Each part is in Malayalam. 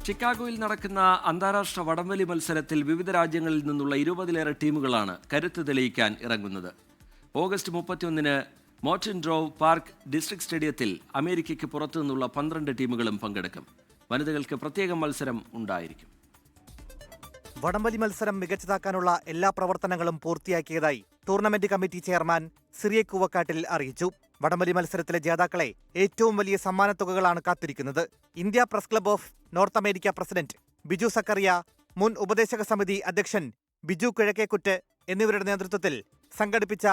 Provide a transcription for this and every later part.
ചിക്കാഗോയിൽ നടക്കുന്ന അന്താരാഷ്ട്ര വടംവലി മത്സരത്തിൽ വിവിധ രാജ്യങ്ങളിൽ നിന്നുള്ള 20-ലേറെ ടീമുകളാണ് കരുത്ത് തെളിയിക്കാൻ ഇറങ്ങുന്നത്. ഓഗസ്റ്റ് 31-ന് മോർട്ടൻ ഡ്രോവ് പാർക്ക് ഡിസ്ട്രിക്ട് സ്റ്റേഡിയത്തിൽ അമേരിക്കയ്ക്ക് പുറത്തുനിന്നുള്ള 12 ടീമുകളും പങ്കെടുക്കും. വനിതകൾക്ക് പ്രത്യേക മത്സരം ഉണ്ടായിരിക്കും. വടംവലി മത്സരം മികച്ചതാക്കാനുള്ള എല്ലാ പ്രവർത്തനങ്ങളും പൂർത്തിയാക്കിയതായി tournament committee chairman Cyriac Koovakattil അറിയിച്ചു. വടംവലി മത്സരത്തിലെ ജേതാക്കളെ ഏറ്റവും വലിയ സമ്മാനത്തുകകളാണ് കാത്തിരിക്കുന്നത്. India press club of North America president Biju Zacharia, മുൻ ഉപദേശക സമിതി അധ്യക്ഷൻ ബിജു കിഴക്കേക്കുറ്റ് എന്നിവരുടെ നേതൃത്വത്തിൽ സംഘടിപ്പിച്ച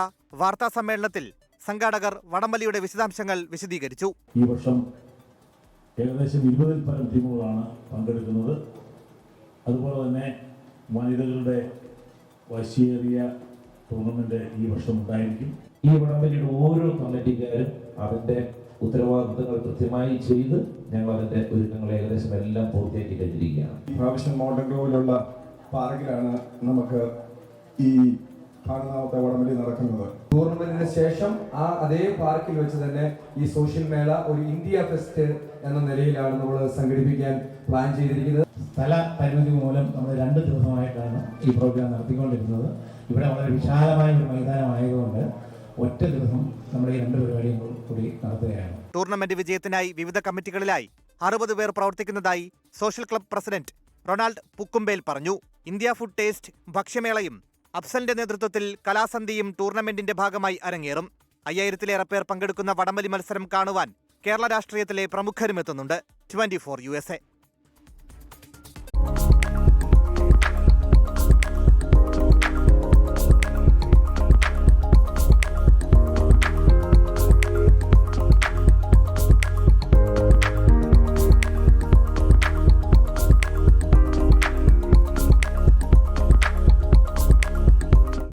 വാർത്താ സമ്മേളനത്തിൽ സംഘാടകർ വടംവലിയുടെ വിശദാംശങ്ങൾ വിശദീകരിച്ചു. ഈ വർഷം ഏകദേശം 20-ൽ പരം ടീമുകളാണ് പങ്കെടുക്കുന്നത്. അതുപോലെ തന്നെ വനിതകളുടെ വശ്യേറിയ ടൂർണമെന്റ് ഈ വർഷം ഉണ്ടായിരിക്കും. ഈ വടംവലിയുടെ ഓരോ കമ്മിറ്റിക്കാരും അതിന്റെ ഉത്തരവാദിത്തങ്ങൾ കൃത്യമായി ചെയ്ത് ഞങ്ങൾ അതിന്റെ ഒരുക്കങ്ങൾ ഏകദേശം എല്ലാം പൂർത്തിയാക്കി കഴിഞ്ഞിരിക്കുകയാണ്. ഈ പ്രാവശ്യം മോർട്ടൻ ഡ്രോവിലുള്ള പാർക്കിലാണ് നമുക്ക് ഈ കാണുന്നാമത്തെ വടംവലി നടക്കുന്നത്. ടൂർണമെന്റിന് ശേഷം അതേ പാർക്കിൽ വെച്ച് തന്നെ ഈ സോഷ്യൽ മേള ഒരു ഇന്ത്യ ഫെസ്റ്റ് എന്ന നിലയിലാണ് നമ്മൾ സംഘടിപ്പിക്കാൻ പ്ലാൻ ചെയ്തിരിക്കുന്നത്. സ്ഥല പരിമിതി മൂലം നമ്മൾ 2 ദിവസമായിട്ടാണ് ഈ പ്രോഗ്രാം നടത്തിക്കൊണ്ടിരുന്നത്. ഇവിടെ വളരെ വിശാലമായ ഒരു മൈതാനമായതുകൊണ്ട് ഒറ്റ ദിവസം നമ്മൾ ഈ 2 പരിപാടിയും കൂടി നടത്തുകയാണ്. ടൂർണമെന്റ് വിജയത്തിനായി വിവിധ കമ്മിറ്റികളിലായി 60 പേർ പ്രവർത്തിക്കുന്നതായി സോഷ്യൽ ക്ലബ് പ്രസിഡന്റ് റൊണാൾഡ് പുക്കുംബേൽ പറഞ്ഞു. ഇന്ത്യ ഫുഡ് ടേസ്റ്റ് ഭക്ഷ്യമേളയും അഫ്സലിന്റെ നേതൃത്വത്തിൽ കലാസന്ധിയും ടൂർണമെന്റിന്റെ ഭാഗമായി അരങ്ങേറും. 5000-ലേറെ പേർ പങ്കെടുക്കുന്ന വടംവലി മത്സരം കാണുവാൻ കേരള രാഷ്ട്രീയത്തിലെ പ്രമുഖരും എത്തുന്നുണ്ട്. 24 USA